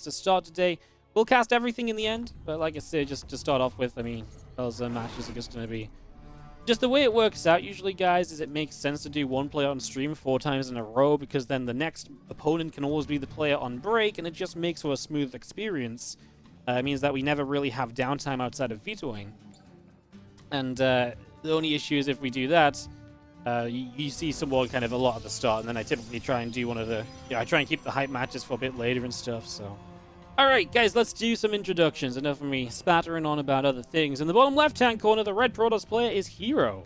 to start today. We'll cast everything in the end, but like I said, just to start off with, I mean, those matches are just going to be... Just the way it works out usually, guys, is it makes sense to do one player on stream 4 times in a row, because then the next opponent can always be the player on break, and it just makes for a smooth experience. It means that we never really have downtime outside of vetoing. And the only issue is if we do that, you see someone kind of a lot at the start, and then I typically try and do one of the... I try and keep the hype matches for a bit later and stuff, so... Alright, guys, let's do some introductions. Enough of me spattering on about other things. In the bottom left-hand corner, the red Protoss player is herO.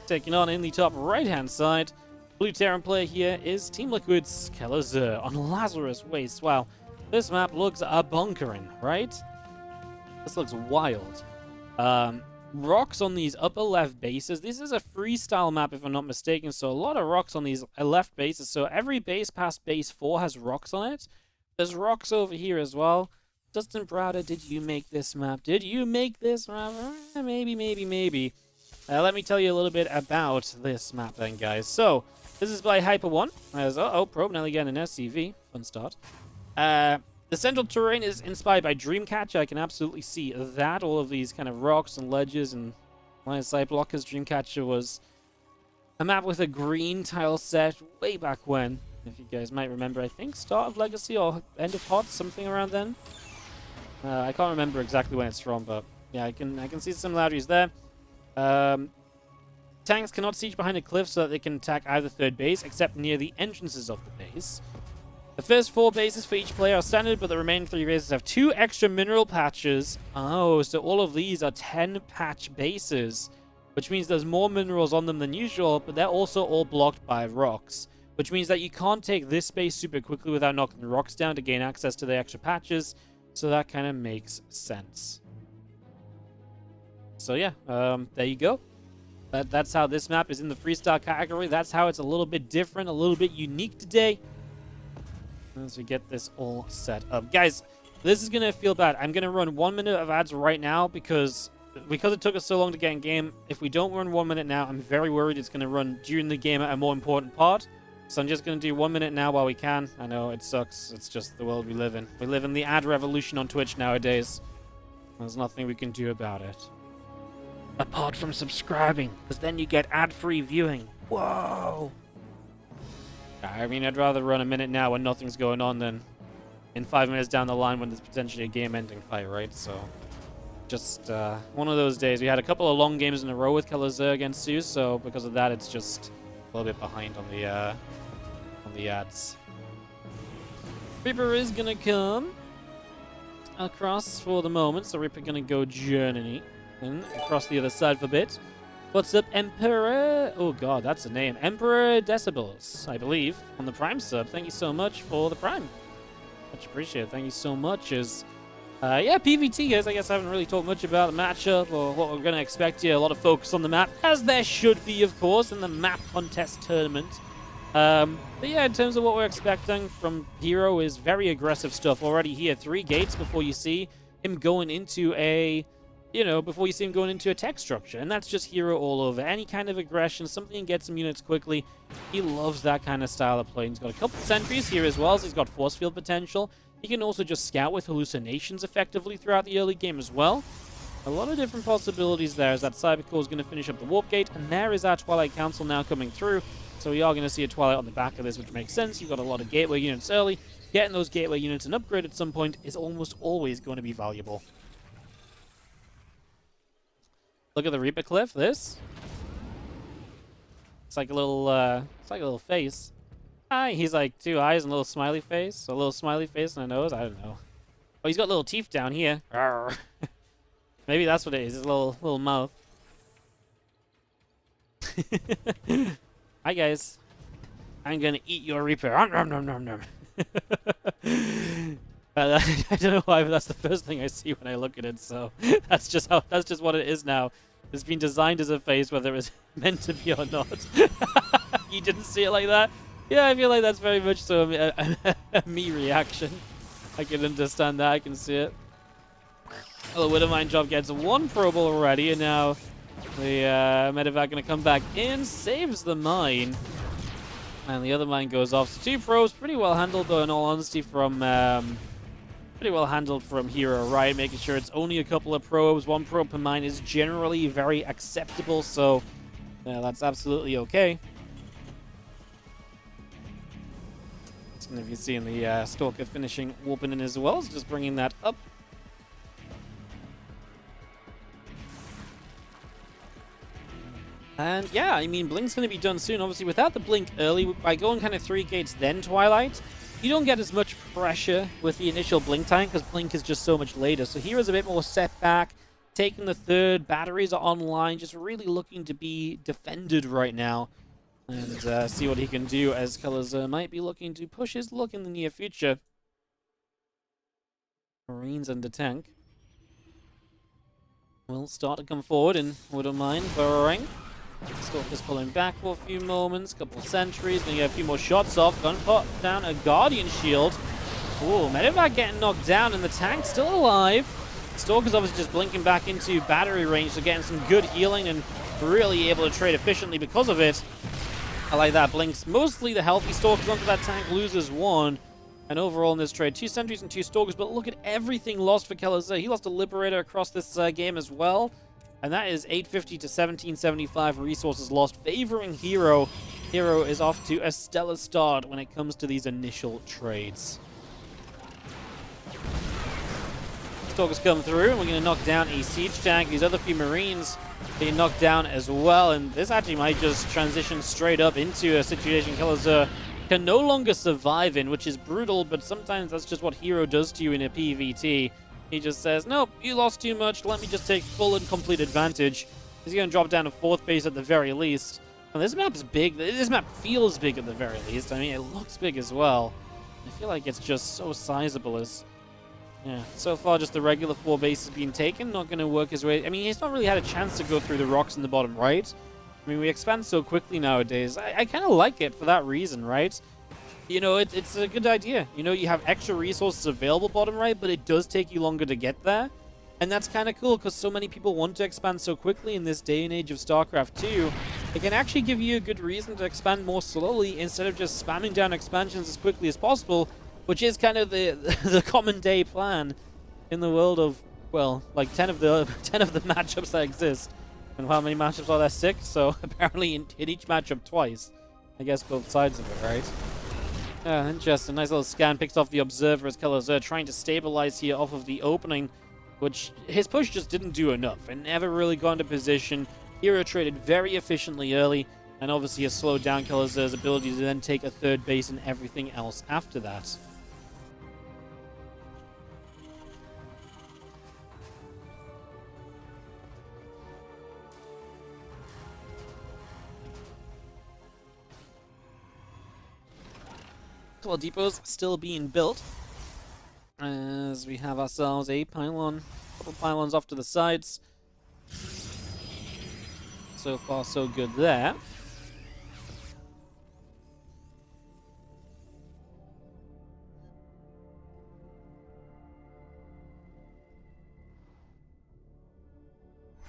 Taking on in the top right-hand side, blue Terran player here is Team Liquid's Kelazhur on Lazarus Waste. Wow, this map looks bunkering, right? This looks wild. Rocks on these upper left bases. This is a freestyle map, if I'm not mistaken, so a lot of rocks on these left bases. So every base past base 4 has rocks on it. There's rocks over here as well. Dustin Browder, did you make this map? Did you make this map? Maybe. Let me tell you a little bit about this map then, guys. So, this is by Hyper1. As Probe now again an SCV. Fun start. The central terrain is inspired by Dreamcatcher. I can absolutely see that. All of these kind of rocks and ledges and line of sight blockers. Dreamcatcher was a map with a green tile set way back when. If you guys might remember, I think start of Legacy or end of HOT, something around then. I can't remember exactly when it's from, but yeah, I can see some similarities there. Tanks cannot siege behind a cliff so that they can attack either third base, except near the entrances of the base. The first 4 bases for each player are standard, but the remaining 3 bases have 2 extra mineral patches. Oh, so all of these are 10 patch bases, which means there's more minerals on them than usual, but they're also all blocked by rocks, which means that you can't take this space super quickly without knocking the rocks down to gain access to the extra patches, so that kind of makes sense. So yeah, there you go. That's how this map is in the freestyle category. That's how it's a little bit different, a little bit unique today. As we get this all set up. Guys, this is going to feel bad. I'm going to run 1 minute of ads right now because it took us so long to get in game. If we don't run 1 minute now, I'm very worried it's going to run during the game at a more important part. So I'm just going to do 1 minute now while we can. I know, it sucks. It's just the world we live in. We live in the ad revolution on Twitch nowadays. There's nothing we can do about it. Apart from subscribing, because then you get ad-free viewing. Whoa! I mean, I'd rather run a minute now when nothing's going on than in 5 minutes down the line when there's potentially a game-ending fight, right? So, just one of those days. We had a couple of long games in a row with Kelazhur against Zeus, so because of that, it's just a little bit behind on the ads. Reaper is gonna come across for the moment, so Reaper gonna go journey and across the other side for a bit. What's up, Emperor? Oh god, that's a name. Emperor Decibels, I believe, on the Prime sub. Thank you so much for the Prime. Much appreciated. Thank you so much. Yeah, PvT, guys. I guess I haven't really talked much about the matchup or what we're going to expect here. A lot of focus on the map, as there should be, of course, in the map contest tournament. But yeah, in terms of what we're expecting from herO is very aggressive stuff. Already here, 3 gates before you see him going into a... before you see him going into a tech structure. And that's just herO all over. Any kind of aggression, something that gets some units quickly. He loves that kind of style of play. He's got a couple sentries here as well, so he's got force field potential. He can also just scout with hallucinations effectively throughout the early game as well. A lot of different possibilities there as that Cybercore is going to finish up the warp gate. And there is our Twilight Council now coming through. So we are going to see a Twilight on the back of this, which makes sense. You've got a lot of gateway units early. Getting those gateway units an upgrade at some point is almost always going to be valuable. Look at the Reaper Cliff. This. It's like a little face. Hi. He's like 2 eyes and a little smiley face. A little smiley face and a nose. I don't know. Oh, he's got little teeth down here. Maybe that's what it is. His little mouth. Hi guys. I'm gonna eat your Reaper. Nom nom nom nom. I don't know why, but that's the first thing I see when I look at it. So that's just what it is now. It's been designed as a face, whether it was meant to be or not. You didn't see it like that? Yeah, I feel like that's very much so a me reaction. I can understand that. I can see it. Well, the Widowmine job gets 1 probe already, and now the medevac going to come back in, saves the mine. And the other mine goes off. So 2 probes, pretty well handled though, in all honesty, from pretty well handled from herO, right? Making sure it's only a couple of probes. 1 probe per mine is generally very acceptable, so yeah, that's absolutely okay. And if you see in the Stalker finishing warping in as well, it's just bringing that up. And yeah, I mean, Blink's going to be done soon. Obviously, without the Blink early, by going kind of 3 gates, then Twilight, you don't get as much pressure with the initial Blink time because Blink is just so much later. So hero's a bit more set back, taking the third, batteries are online, just really looking to be defended right now. And see what he can do, as Kelazhur might be looking to push his luck in the near future. Marines and the tank will start to come forward and wouldn't mind burrowing. Stalker's pulling back for a few moments, couple of sentries, gonna get a few more shots off. Gonna put down a Guardian shield. Ooh, Medevac getting knocked down, and the tank's still alive. Stalker's obviously just blinking back into battery range, so getting some good healing and really able to trade efficiently because of it. I like that. Blinks mostly the healthy Stalkers onto that tank, loses 1. And overall in this trade, 2 sentries and 2 Stalkers, but look at everything lost for Kelazhur. He lost a Liberator across this game as well. And that is 850 to 1775 resources lost, favoring herO. herO is off to a stellar start when it comes to these initial trades. Stalkers come through, and we're going to knock down a siege tank. These other few Marines being knocked down as well, and this actually might just transition straight up into a situation Kelazhur can no longer survive in, which is brutal, but sometimes that's just what herO does to you in a PvT. He just says, nope, you lost too much, let me just take full and complete advantage. He's going to drop down to 4th base at the very least. And this map's big. This map feels big at the very least. I mean, it looks big as well. I feel like it's just so sizable as... Yeah, so far just the regular 4 bases being taken, not going to work his way. I mean, he's not really had a chance to go through the rocks in the bottom right. I mean, we expand so quickly nowadays. I kind of like it for that reason, right? You know, it's a good idea. You know, you have extra resources available bottom right, but it does take you longer to get there. And that's kind of cool because so many people want to expand so quickly in this day and age of StarCraft 2. It can actually give you a good reason to expand more slowly instead of just spamming down expansions as quickly as possible, which is kind of the common day plan in the world of, well, like 10 of the matchups that exist. And how many matchups are there? 6? So apparently hit each matchup twice. I guess both sides of it, right? Interesting. Nice little scan. Picks off the Observer as Kelazhur trying to stabilize here off of the opening, which his push just didn't do enough and never really got into position. herO traded very efficiently early, and obviously has slowed down Kelazhur's ability to then take a 3rd base and everything else after that. Couple depots still being built as we have ourselves a pylon, couple pylons off to the sides. So far so good there.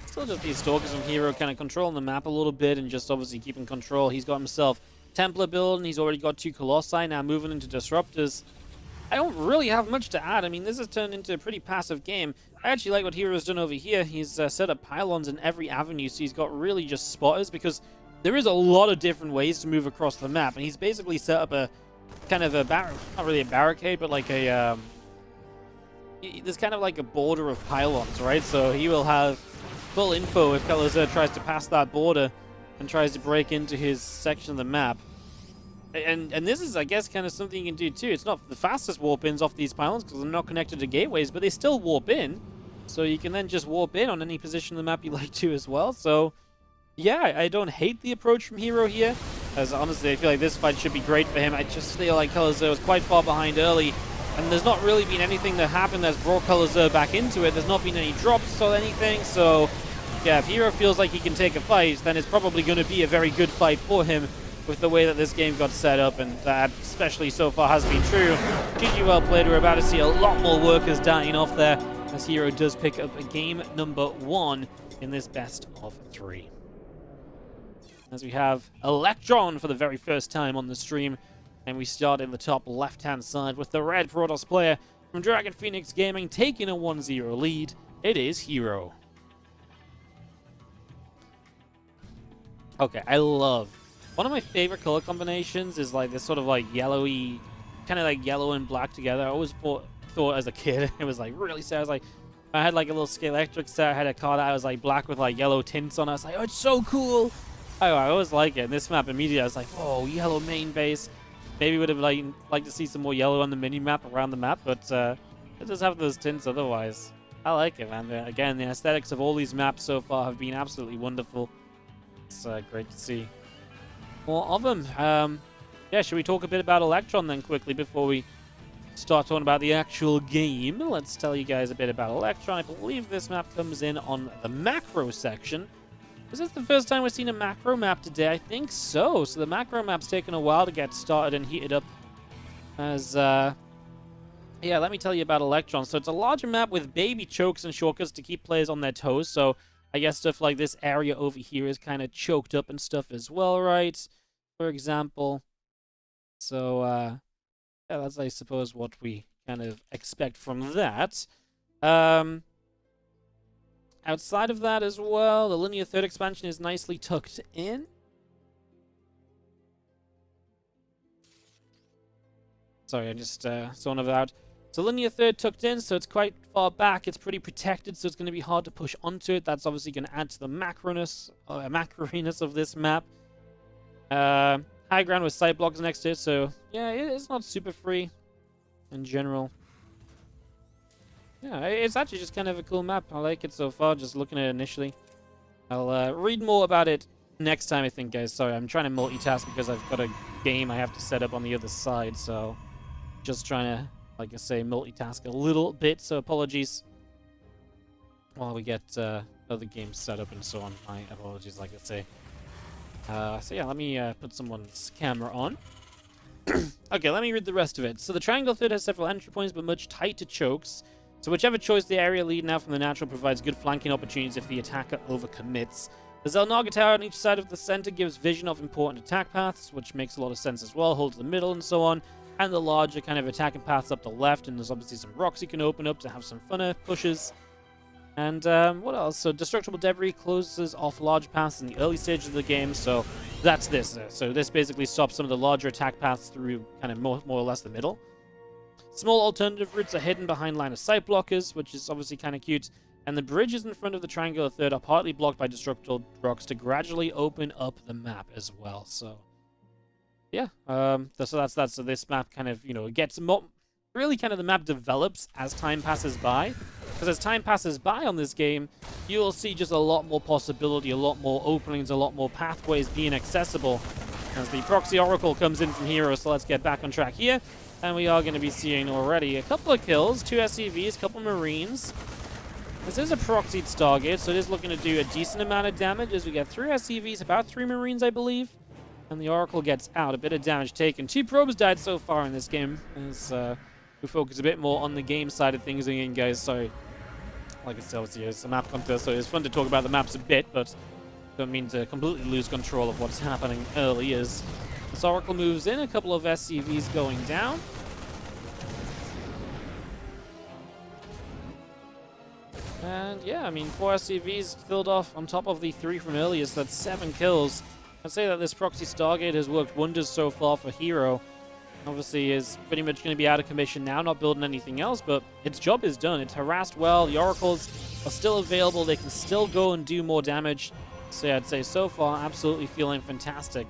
Still just these Stalkers from herO kind of controlling the map a little bit and just obviously keeping control. He's got himself Templar build, and he's already got 2 Colossi, now moving into Disruptors. I don't really have much to add. I mean, this has turned into a pretty passive game. I actually like what herO's done over here. He's set up pylons in every avenue, so he's got really just spotters, because there is a lot of different ways to move across the map, and he's basically set up a kind of a not really a barricade, but like a there's kind of like a border of pylons, right? So he will have full info if Kelazhur tries to pass that border and tries to break into his section of the map. And this is, I guess, kind of something you can do too. It's not the fastest warp-ins off these pylons because they're not connected to gateways, but they still warp in. So you can then just warp in on any position of the map you like to as well. So yeah, I don't hate the approach from herO here, as honestly I feel like this fight should be great for him. I just feel like Kelazhur was quite far behind early, and there's not really been anything that happened that's brought Kelazhur back into it. There's not been any drops or anything, so yeah, if herO feels like he can take a fight, then it's probably going to be a very good fight for him with the way that this game got set up, and that especially so far has been true. GG well played. We're about to see a lot more workers dying off there as herO does pick up game number 1 in this best of 3. as we have Electron for the very first time on the stream. And we start in the top left-hand side with the red Protoss player from Dragon Phoenix Gaming taking a 1-0 lead. It is herO. Okay, I love... One of my favorite color combinations is like this sort of like yellowy, kind of like yellow and black together. I always thought as a kid, it was like really sad. I was like, I had like a little Scalextric set. I had a card that was like black with like yellow tints on it. I was like, oh, it's so cool. Oh, I always like it. And this map immediately, I was like, oh, yellow main base. Maybe would have liked to see some more yellow on the mini map around the map, but it does have those tints otherwise. I like it, man. Again, the aesthetics of all these maps so far have been absolutely wonderful. It's great to see more of them. Yeah, should we talk a bit about Electron then quickly before we start talking about the actual game? Let's tell you guys a bit about Electron. I believe this map comes in on the macro section. Is this the first time we've seen a macro map today? I think so. So the macro map's taken a while to get started and heated up. As, yeah, let me tell you about Electron. So it's a larger map with baby chokes and shortcuts to keep players on their toes. So I guess stuff like this area over here is kind of choked up and stuff as well, right? For example. So, yeah, that's, I suppose, what we kind of expect from that. Outside of that as well, the linear third expansion is nicely tucked in. Sorry, I just saw of that. So linear third tucked in, so it's quite far back. It's pretty protected, so it's going to be hard to push onto it. That's obviously going to add to the macroness of this map. High ground with side blocks next to it, so yeah, it's not super free in general. Yeah, it's actually just kind of a cool map. I like it so far, just looking at it initially. I'll read more about it next time, I think, guys. Sorry, I'm trying to multitask because I've got a game I have to set up on the other side, so just trying to, like I say, multitask a little bit, so apologies while we get other games set up and so on. My apologies, like I say. So yeah, let me put someone's camera on. Okay, let me read the rest of it. So the triangle third has several entry points, but much tighter chokes. So whichever choice the area leading out from the natural provides good flanking opportunities if the attacker overcommits. The Xel'Naga tower on each side of the center gives vision of important attack paths, which makes a lot of sense as well, holds the middle and so on, and the larger kind of attacking paths up the left, and there's obviously some rocks you can open up to have some funner pushes. And what else? So destructible debris closes off large paths in the early stages of the game, so that's this. So this basically stops some of the larger attack paths through kind of more or less the middle. Small alternative routes are hidden behind line of sight blockers, which is obviously kind of cute. And the bridges in front of the triangular third are partly blocked by destructible rocks to gradually open up the map as well. So, yeah. So that's that. So this map kind of, it gets more... Really kind of the map develops as time passes by. Because as time passes by on this game, you will see just a lot more possibility, a lot more openings, a lot more pathways being accessible. As the Proxy Oracle comes in from herO, so let's get back on track here. And we are going to be seeing already a couple of kills, 2 SCVs, a couple Marines. This is a proxied Stargate, so it is looking to do a decent amount of damage as we get 3 SCVs, about 3 Marines, I believe. And the Oracle gets out, a bit of damage taken. 2 probes died so far in this game, as we focus a bit more on the game side of things again, guys. Sorry. Like I said, obviously, it's a map contest, so it's fun to talk about the maps a bit, but don't mean to completely lose control of what's happening early as this Oracle moves in, a couple of SCVs going down. And yeah, I mean, 4 SCVs filled off on top of the 3 from earlier, so that's 7 kills. I'd say that this Proxy Stargate has worked wonders so far for herO. Obviously, is pretty much going to be out of commission now, not building anything else, but its job is done. It's harassed well. The Oracles are still available. They can still go and do more damage. So yeah, I'd say so far, absolutely feeling fantastic.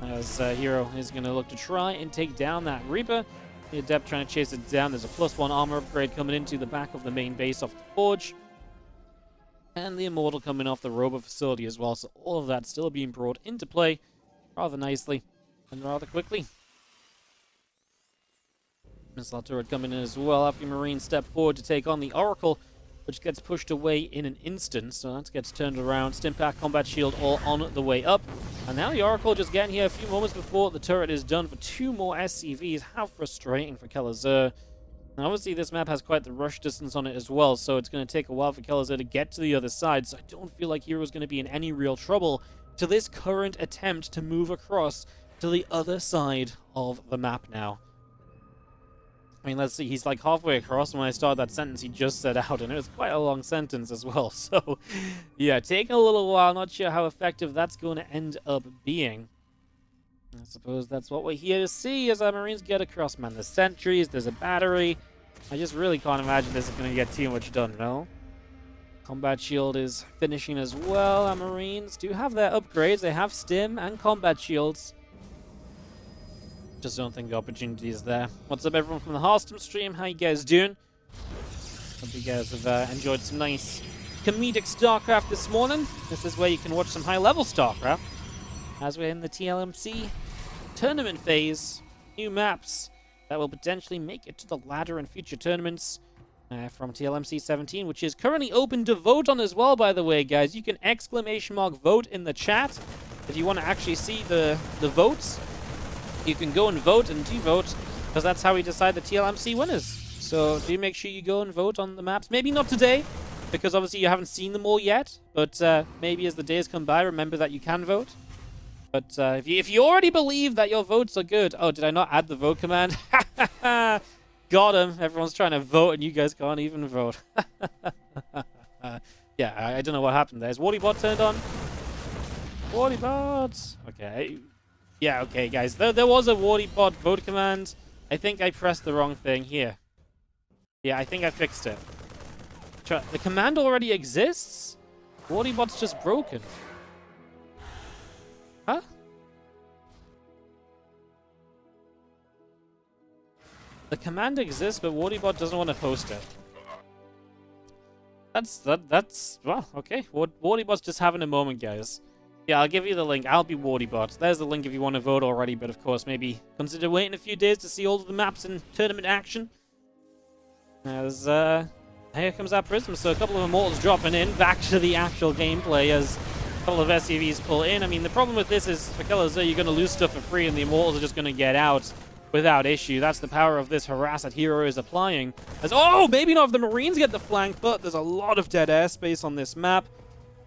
As herO is going to look to try and take down that Reaper. The Adept trying to chase it down. There's a +1 armor upgrade coming into the back of the main base off the Forge. And the Immortal coming off the Robo facility as well. So all of that still being brought into play rather nicely and rather quickly. Missile turret coming in as well. After Marines step forward to take on the Oracle, which gets pushed away in an instant. So that gets turned around. Stimpak, Combat Shield all on the way up. And now the Oracle just getting here a few moments before the turret is done for 2 more SCVs. How frustrating for Kelazhur. And obviously this map has quite the rush distance on it as well, so it's going to take a while for Kelazhur to get to the other side. So I don't feel like herO's going to be in any real trouble to this current attempt to move across to the other side of the map now. I mean, let's see, he's like halfway across. When I started that sentence, he just said out, and it was quite a long sentence as well. So, yeah, taking a little while. Not sure how effective that's going to end up being. I suppose that's what we're here to see as our Marines get across. Man, there's sentries, there's a battery. I just really can't imagine this is going to get too much done, no? Combat shield is finishing as well. Our Marines do have their upgrades. They have stim and combat shields. Just don't think the opportunity is there. What's up, everyone from the Hearthstone stream? How you guys doing? Hope you guys have enjoyed some nice comedic StarCraft this morning. This is where you can watch some high-level StarCraft. As we're in the TLMC tournament phase, new maps that will potentially make it to the ladder in future tournaments from TLMC 17, which is currently open to vote on as well, by the way, guys. You can ! vote in the chat if you want to actually see the votes. You can go and vote and do vote, because that's how we decide the TLMC winners. So do make sure you go and vote on the maps. Maybe not today, because obviously you haven't seen them all yet, but maybe as the days come by, remember that you can vote. But if you already believe that your votes are good... Oh, did I not add the vote command? Got him. Everyone's trying to vote, and you guys can't even vote. Yeah, I don't know what happened there. Is WardiBot turned on? WardiBot! Okay. Yeah, okay, guys. There was a WardiBot vote command. I think I pressed the wrong thing here. Yeah, I think I fixed it. The command already exists? WardiBot's just broken. Huh? The command exists, but WardiBot doesn't want to post it. That's well, okay. WardiBot's just having a moment, guys. Yeah, I'll give you the link. I'll be WardiBot. There's the link if you want to vote already, but of course, maybe consider waiting a few days to see all of the maps in tournament action. As here comes our Prism, so a couple of Immortals dropping in, back to the actual gameplay as a couple of SCVs pull in. I mean, the problem with this is, for Kelazhur, you're going to lose stuff for free, and the Immortals are just going to get out without issue. That's the power of this harass that herO is applying. As, oh, maybe not if the Marines get the flank, but there's a lot of dead airspace on this map.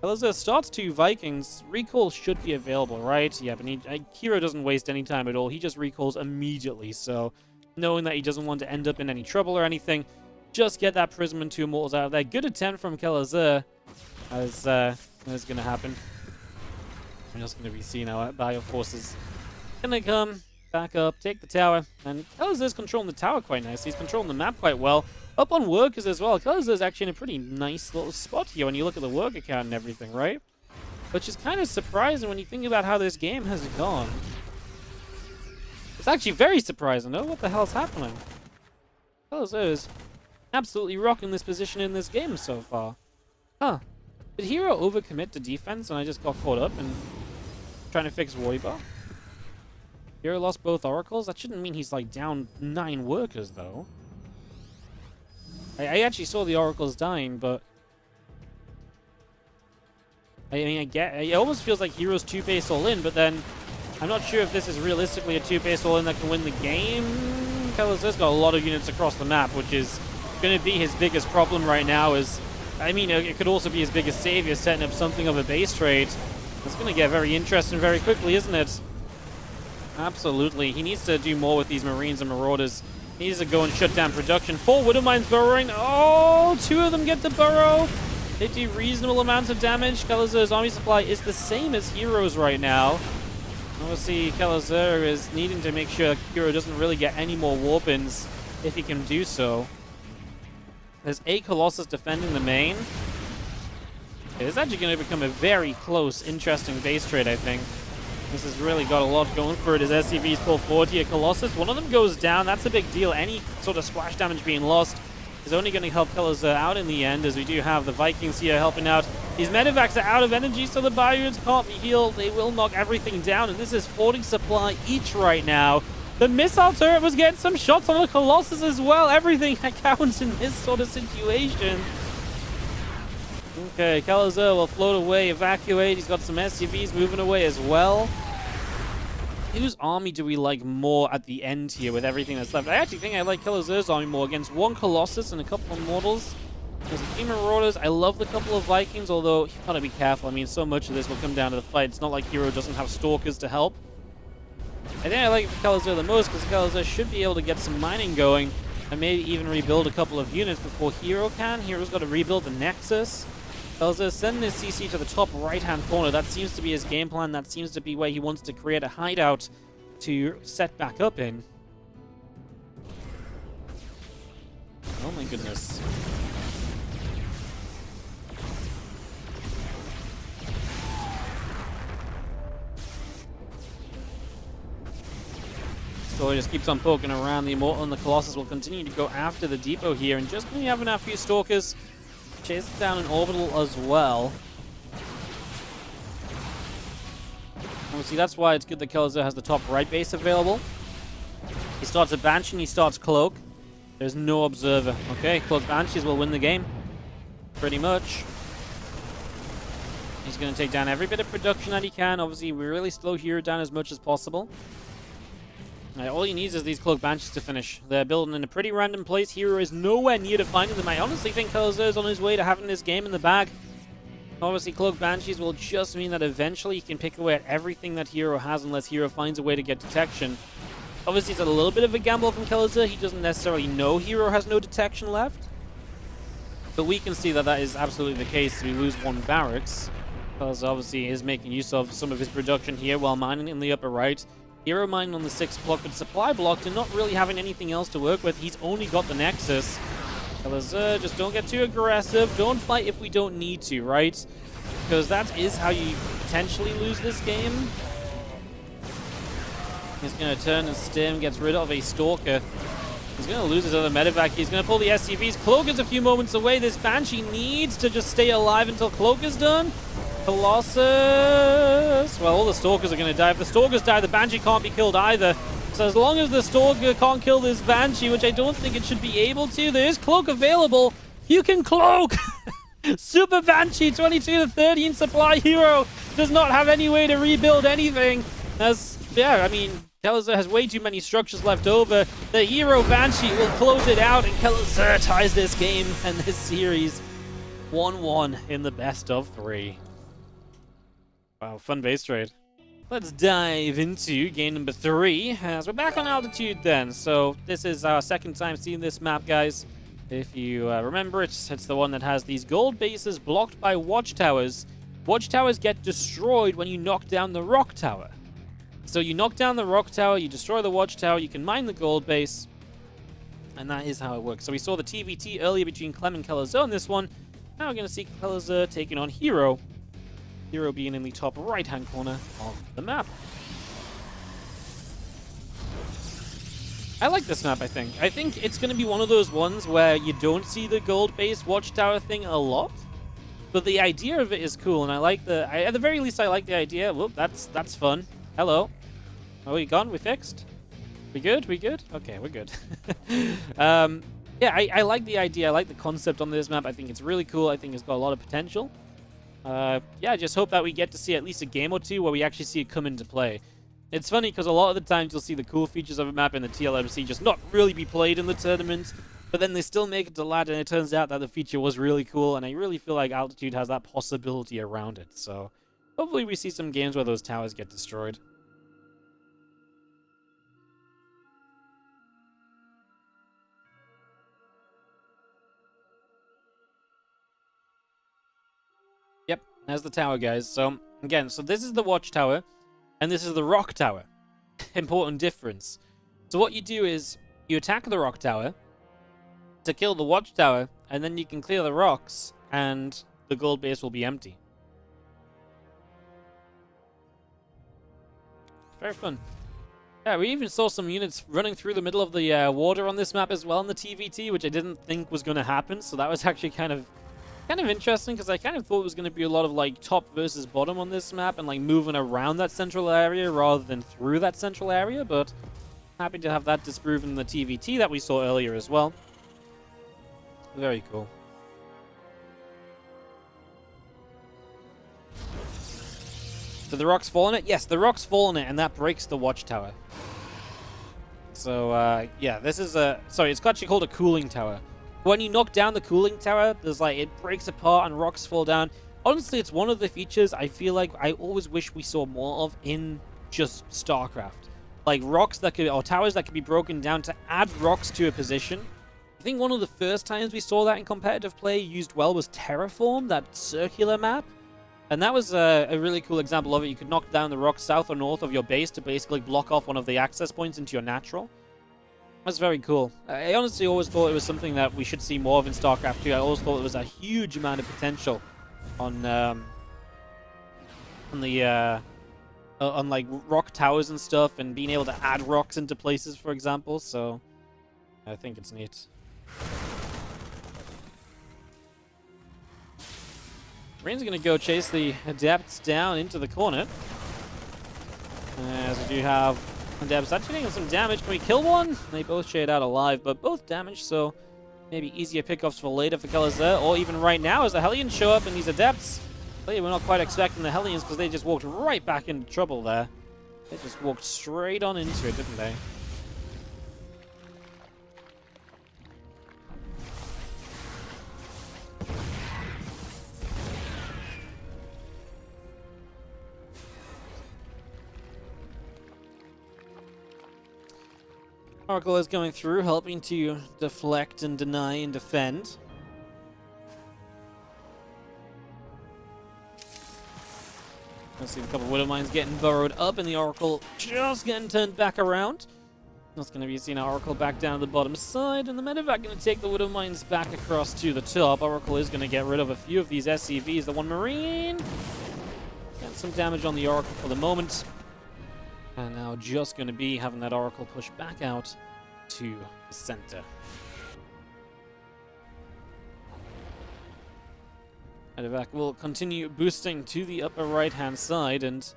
Kelazhur starts 2 Vikings. Recall should be available, right? Yeah, but herO doesn't waste any time at all. He just recalls immediately, so knowing that he doesn't want to end up in any trouble or anything, just get that Prism and 2 Immortals out of there. Good attempt from Kelazhur, as that's going to happen. We're just going to be seeing our Bio Forces going to come back up, take the tower, and Kelazhur's controlling the tower quite nicely. He's controlling the map quite well. Up on workers as well. Kelazhur's actually in a pretty nice little spot here when you look at the worker count and everything, right? Which is kind of surprising when you think about how this game has gone. It's actually very surprising, though. What the hell's happening? Kelazhur is absolutely rocking this position in this game so far. Huh. Did herO overcommit to defense and I just got caught up and trying to fix WardiBot? herO lost both oracles? That shouldn't mean he's like down 9 workers, though. I actually saw the oracles dying, but I mean, it almost feels like herO's 2-base all-in, but then I'm not sure if this is realistically a 2-base all-in that can win the game. Kelazhur's got a lot of units across the map, which is going to be his biggest problem right now. I mean, it could also be his biggest savior, setting up something of a base trade. It's going to get very interesting very quickly, isn't it? Absolutely. He needs to do more with these Marines and Marauders. He needs to go and shut down production. 4 Widowmines burrowing. Oh, 2 of them get to burrow. They do reasonable amounts of damage. Kelazhur's army supply is the same as herO's right now. Obviously, Kelazhur is needing to make sure herO doesn't really get any more warpins if he can do so. There's a Colossus defending the main. Okay, this is actually going to become a very close, interesting base trade, I think. This has really got a lot going for it as SCVs pull forward here. Colossus, one of them goes down. That's a big deal. Any sort of splash damage being lost is only going to help Kelazhur out in the end, as we do have the Vikings here helping out. These medevacs are out of energy, so the Bayouds can't be healed. They will knock everything down, and this is 40 supply each right now. The missile turret was getting some shots on the Colossus as well. Everything counts in this sort of situation. Okay, Kelazhur will float away, evacuate. He's got some SCVs moving away as well. Whose army do we like more at the end here with everything that's left? I actually think I like Kelazhur's army more against 1 Colossus and a couple of Immortals. There's a few Marauders. I love the couple of Vikings, although you gotta be careful. I mean, so much of this will come down to the fight. It's not like herO doesn't have Stalkers to help. I think I like it for Kelazhur the most, because Kelazhur should be able to get some mining going, and maybe even rebuild a couple of units before herO can. herO's got to rebuild the Nexus. Kelazhur sending his CC to the top right-hand corner. That seems to be his game plan. That seems to be where he wants to create a hideout to set back up in. Oh my goodness. So he just keeps on poking around. The Immortal and the Colossus will continue to go after the depot here, and just maybe having a few Stalkers chase down an Orbital as well. Obviously, that's why it's good that Kelazhur has the top right base available. He starts a Banshee and he starts Cloak. There's no Observer. Okay, Cloak Banshees will win the game. Pretty much. He's going to take down every bit of production that he can. Obviously, we really slow herO down as much as possible. All he needs is these Cloak Banshees to finish. They're building in a pretty random place. herO is nowhere near to finding them. I honestly think Kelazhur is on his way to having this game in the bag. Obviously, Cloak Banshees will just mean that eventually he can pick away at everything that herO has unless herO finds a way to get detection. Obviously, it's a little bit of a gamble from Kelazhur. He doesn't necessarily know herO has no detection left. But we can see that that is absolutely the case. We lose one barracks. Kelazhur obviously is making use of some of his production here while mining in the upper right. herO mining on the 6 block, but supply blocked and not really having anything else to work with. He's only got the Nexus. Kelazhur, just don't get too aggressive. Don't fight if we don't need to, right? Because that is how you potentially lose this game. He's going to turn and stim, gets rid of a Stalker. He's going to lose his other medevac. He's going to pull the SCVs. Cloak is a few moments away. This Banshee needs to just stay alive until Cloak is done. Colossus. Well, all the Stalkers are going to die. If the Stalkers die, the Banshee can't be killed either. So as long as the Stalker can't kill this Banshee, which I don't think it should be able to, there is Cloak available. You can Cloak! Super Banshee, 22 to 13 supply herO. Does not have any way to rebuild anything. Yeah, I mean, Kelazhur has way too many structures left over. The herO Banshee will close it out, and Kelazhur ties this game and this series 1-1 in the best of 3. Wow, fun base trade. Let's dive into game number 3, as we're back on altitude then. So this is our second time seeing this map, guys. If you remember, it's the one that has these gold bases blocked by watchtowers. Watchtowers get destroyed when you knock down the rock tower. So you knock down the rock tower, you destroy the watchtower, you can mine the gold base, and that is how it works. So we saw the TvT earlier between Clem and Kelazhur on this one. Now we're going to see Kelazhur taking on herO. herO being in the top right-hand corner of the map. I like this map, I think. I think it's going to be one of those ones where you don't see the gold-based watchtower thing a lot, but the idea of it is cool, and I like at the very least, I like the idea. Whoop, that's fun. Hello. Oh, we gone? We fixed? We good? We good? Okay, we're good. Yeah, I like the idea. I like the concept on this map. I think it's really cool. I think it's got a lot of potential. Yeah, I just hope that we get to see at least a game or two where we actually see it come into play. It's funny because a lot of the times you'll see the cool features of a map in the TLMC just not really be played in the tournament, but then they still make it to ladder, and it turns out that the feature was really cool, and I really feel like Altitude has that possibility around it. So hopefully we see some games where those towers get destroyed. Yep, there's the tower, guys. So again, this is the watchtower, and this is the rock tower. Important difference. So what you do is you attack the rock tower to kill the watchtower, and then you can clear the rocks, and the gold base will be empty. Very fun. Yeah, we even saw some units running through the middle of the water on this map as well in the TvT, which I didn't think was going to happen. So that was actually kind of interesting, because I kind of thought it was going to be a lot of like top versus bottom on this map and like moving around that central area rather than through that central area. But happy to have that disproven in the TvT that we saw earlier as well. Very cool. Did the rocks fall in it? Yes, the rocks fall in it, and that breaks the watchtower. So, yeah, this is a... Sorry, it's actually called a cooling tower. When you knock down the cooling tower, there's like, it breaks apart and rocks fall down. Honestly, it's one of the features I feel like I always wish we saw more of in just StarCraft. Like rocks that could, or towers that could be broken down to add rocks to a position. I think one of the first times we saw that in competitive play used well was Terraform, that circular map. And that was a really cool example of it. You could knock down the rocks south or north of your base to basically block off one of the access points into your natural. That's very cool. I honestly always thought it was something that we should see more of in StarCraft 2. I always thought it was a huge amount of potential on like rock towers and stuff, and being able to add rocks into places, for example. So I think it's neat. Rain's gonna go chase the Adepts down into the corner. As we do have Adepts actually taking some damage. Can we kill one? They both shade out alive, but both damaged, so maybe easier pickoffs for later for Kelazhur, or even right now as the Hellions show up and these Adepts. We're not quite expecting the Hellions because they just walked right back into trouble there. They just walked straight on into it, didn't they? Oracle is going through, helping to deflect and deny and defend. I see a couple of Widow Mines getting burrowed up, and the Oracle just getting turned back around. That's going to be seeing our Oracle back down to the bottom side, and the Medevac going to take the Widow Mines back across to the top. Oracle is going to get rid of a few of these SCVs. The one Marine getting some damage on the Oracle for the moment. And now just going to be having that Oracle push back out to the center. Medevac will continue boosting to the upper right-hand side, and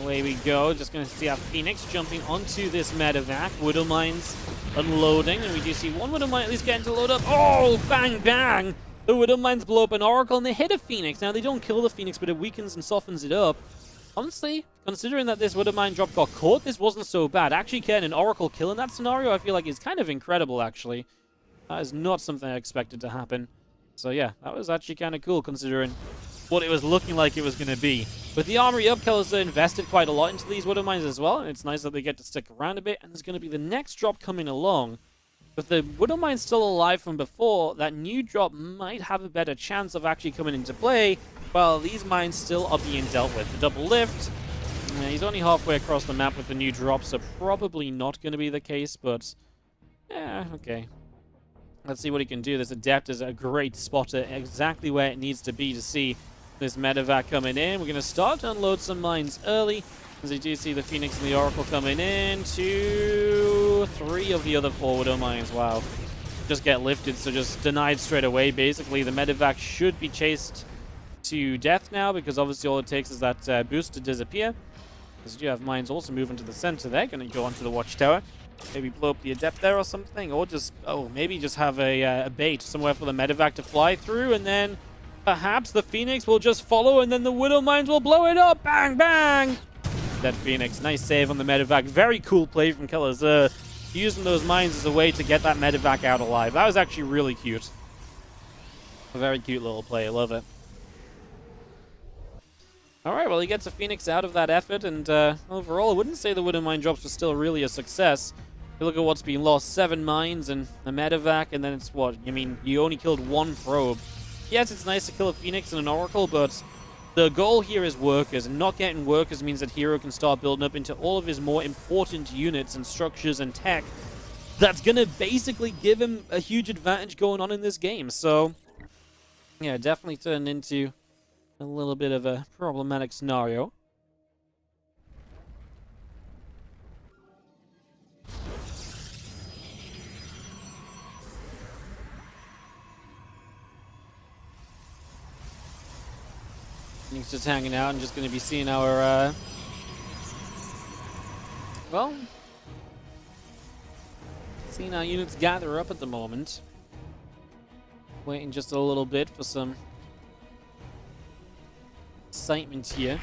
away we go. Just going to see our Phoenix jumping onto this Medevac. Widow Mines unloading, and we do see one Widow Mine at least getting to load up. Oh, bang, bang! The Widow Mines blow up an Oracle, and they hit a Phoenix. Now, they don't kill the Phoenix, but it weakens and softens it up. Honestly, considering that this Widow Mine drop got caught, this wasn't so bad. Actually getting an Oracle kill in that scenario, I feel like is kind of incredible, actually. That is not something I expected to happen. So yeah, that was actually kind of cool, considering what it was looking like it was going to be. With the armory up, Kelazhur invested quite a lot into these Widow Mines as well, and it's nice that they get to stick around a bit, and there's going to be the next drop coming along. With the Widow Mines still alive from before, that new drop might have a better chance of actually coming into play, while these mines still are being dealt with. The double lift, he's only halfway across the map with the new drop, so probably not going to be the case, but yeah, okay. Let's see what he can do. This Adept is a great spotter, exactly where it needs to be to see this Medevac coming in. We're going to start to unload some mines early, as you do see the Phoenix and the Oracle coming in. 2, 3 of the other 4 Widow Mines. Wow. Just get lifted, so just denied straight away. Basically, the Medevac should be chased to death now, because obviously all it takes is that boost to disappear. As you do have mines also moving to the center there, going to go onto the watchtower. Maybe blow up the Adept there or something, or just, maybe just have a bait somewhere for the Medevac to fly through, and then perhaps the Phoenix will just follow, and then the Widow Mines will blow it up. Bang, bang! That Phoenix, nice save on the Medevac. Very cool play from Kelazhur, using those mines as a way to get that Medevac out alive. That was actually really cute. A very cute little play, I love it. Alright, well, he gets a Phoenix out of that effort, and overall, I wouldn't say the Widow Mine drops were still really a success. You look at what's been lost, 7 mines and a Medevac, and then it's what? I mean, you only killed 1 probe. Yes, it's nice to kill a Phoenix and an Oracle, but the goal here is workers, and not getting workers means that herO can start building up into all of his more important units and structures and tech. That's going to basically give him a huge advantage going on in this game. So, yeah, definitely turned into a little bit of a problematic scenario. He's just hanging out and just going to be seeing our, well, seeing our units gather up at the moment. Waiting just a little bit for some excitement here.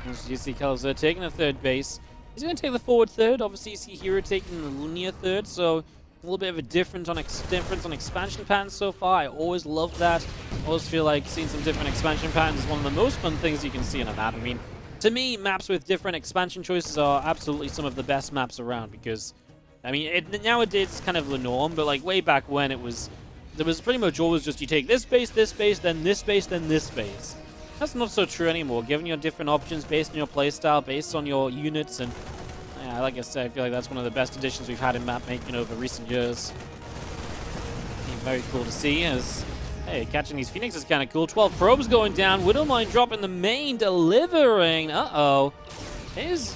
As you see Kelazhur taking a 3rd base. He's going to take the forward 3rd. Obviously, you see herO taking the linear 3rd, so A little bit of a difference on expansion patterns so far. I always love that. I always feel like seeing some different expansion patterns is one of the most fun things you can see on a map. I mean, to me, maps with different expansion choices are absolutely some of the best maps around because, I mean, nowadays it's kind of the norm, but like way back when there was pretty much always just you take this base, then this base, then this base. That's not so true anymore, given your different options based on your playstyle, based on your units, and yeah, like I said, I feel like that's one of the best additions we've had in map making over recent years. Very cool to see as, hey, catching these Phoenix is kind of cool. 12 probes going down. Widowmine dropping the main, delivering. Uh-oh. Is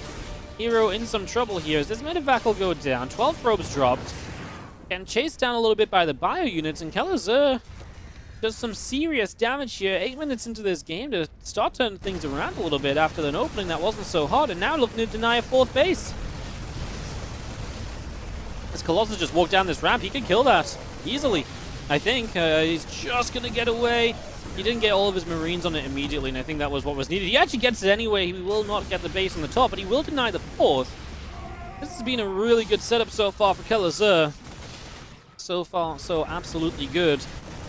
herO in some trouble here as this medevac will go down. 12 probes dropped. Getting chased down a little bit by the bio units, and Kelazhur does some serious damage here. 8 minutes into this game to start turning things around a little bit after an opening that wasn't so hard, and now looking to deny a 4th base. As Kelazhur just walked down this ramp, he could kill that easily. I think he's just going to get away. He didn't get all of his Marines on it immediately, and I think that was what was needed. He actually gets it anyway. He will not get the base on the top, but he will deny the 4th. This has been a really good setup so far for Kelazhur. So far, so absolutely good.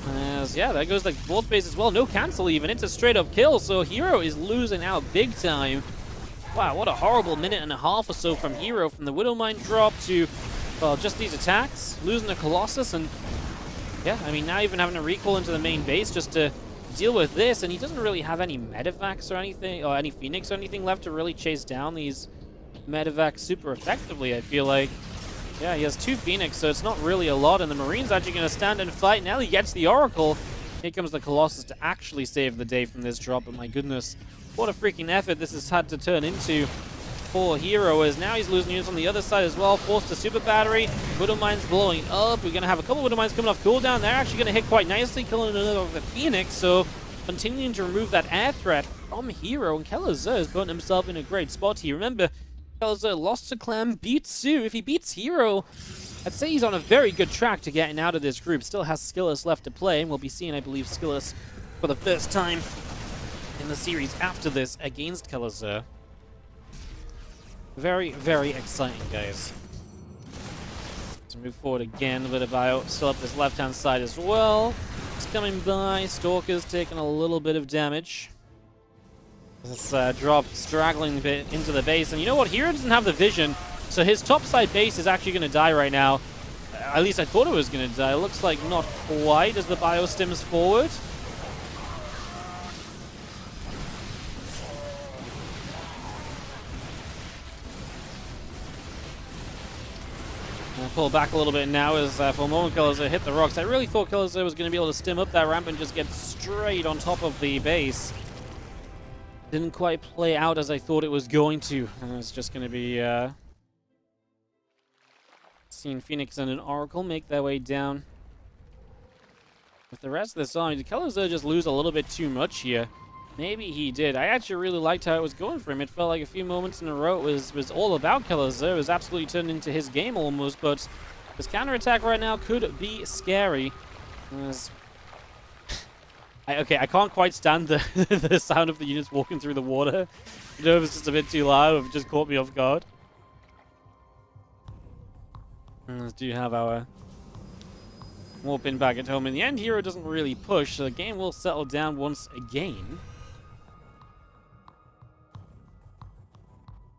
As, yeah, there goes the 4th base as well. No cancel even. It's a straight-up kill, so herO is losing out big time. Wow, what a horrible minute and a half or so from herO, from the Widowmine drop to, well, just these attacks. Losing the Colossus, and yeah, I mean, now even having to recall into the main base just to deal with this, and he doesn't really have any medevacs or anything, or any Phoenix or anything left to really chase down these medevacs super effectively, I feel like. Yeah, he has 2 Phoenix, so it's not really a lot, and the Marine's actually going to stand and fight. Now he gets the Oracle. Here comes the Colossus to actually save the day from this drop, but my goodness, what a freaking effort this has had to turn into for herO, as now he's losing units on the other side as well. Forced to super battery. Widowmine's blowing up. We're going to have a couple of Widowmines coming off cooldown. They're actually going to hit quite nicely, killing another of the Phoenix, so continuing to remove that air threat from herO, and Kelazhur has put himself in a great spot here. Remember, Kelazhur lost to Clem, beats Sue. If he beats herO, I'd say he's on a very good track to getting out of this group. Still has Skillus left to play, and we'll be seeing, I believe, Skillus for the first time in the series after this against Kelazhur. Very, very exciting, guys. Let's move forward again. A bit of bio still up this left-hand side as well. It's coming by. Stalker's taking a little bit of damage. This drop straggling a bit into the base. And you know what? herO doesn't have the vision, so his topside base is actually going to die right now. At least I thought it was going to die. It looks like not quite as the bio stims forward. Pull back a little bit now as for a moment Kelazhur hit the rocks. I really thought Kelazhur was going to be able to stim up that ramp and just get straight on top of the base. Didn't quite play out as I thought it was going to. And it's just going to be seeing Phoenix and an Oracle make their way down. With the rest of this army, did Kelazhur just lose a little bit too much here? Maybe he did. I actually really liked how it was going for him. It felt like a few moments in a row it was all about Kelazhur. It was absolutely turned into his game almost, but this counterattack right now could be scary. Okay, I can't quite stand the, the sound of the units walking through the water. I know if it's just a bit too loud, or if it just caught me off guard. Let's do have our warp in back at home. In the end, herO doesn't really push, so the game will settle down once again.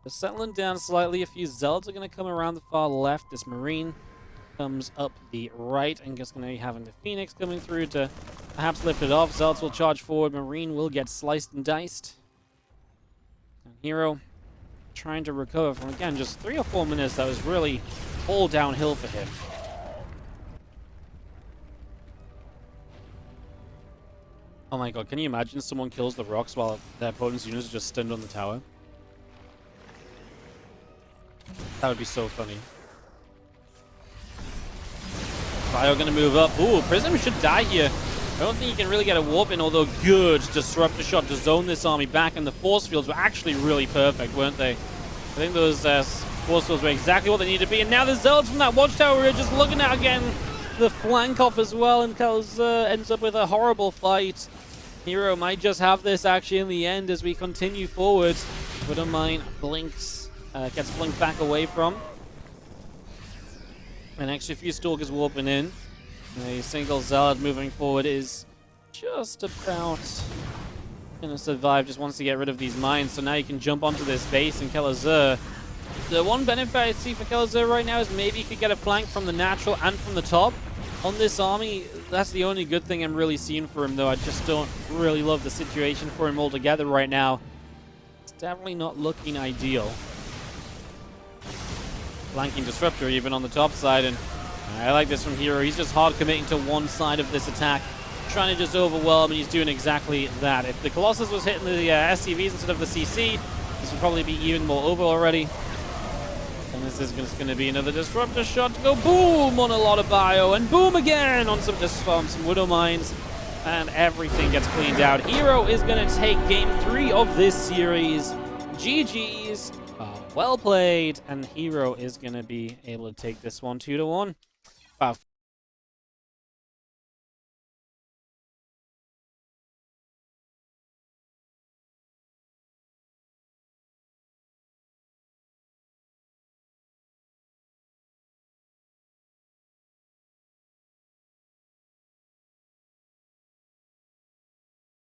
Just settling down slightly. A few Zealots are going to come around the far left. This Marine comes up the right, and just going to be having the Phoenix coming through to perhaps lift it off. Zealots will charge forward. Marine will get sliced and diced. And herO trying to recover from, again, just 3 or 4 minutes that was really all downhill for him. Oh my god, can you imagine someone kills the rocks while their opponent's units are just stunned on the tower? That would be so funny. Bio gonna move up. Ooh, Prism should die here. I don't think you can really get a warp in, although good disruptor shot to zone this army back, and the force fields were actually really perfect, weren't they? I think those force fields were exactly what they needed to be, and now the Zealots from that watchtower are just looking at again the flank off as well, and Kelazhur ends up with a horrible fight. herO might just have this actually in the end as we continue forward. Widowmine blinks, gets blinked back away from. An extra few Stalkers warping in. A single Zealot moving forward is just about gonna survive, just wants to get rid of these mines. So now you can jump onto this base, and Kelazhur. The one benefit I see for Kelazhur right now is maybe he could get a flank from the natural and from the top. On this army, that's the only good thing I'm really seeing for him, though. I just don't really love the situation for him altogether right now. It's definitely not looking ideal. Flanking Disruptor even on the top side, and I like this from herO. He's just hard committing to one side of this attack, trying to just overwhelm, and he's doing exactly that. If the Colossus was hitting the SCVs instead of the CC, this would probably be even more over already. And this is just going to be another Disruptor shot to go boom on a lot of bio, and boom again on some Widow Mines, and everything gets cleaned out. herO is going to take game 3 of this series. GG's. Well played, and herO is going to be able to take this one 2-1. Wow.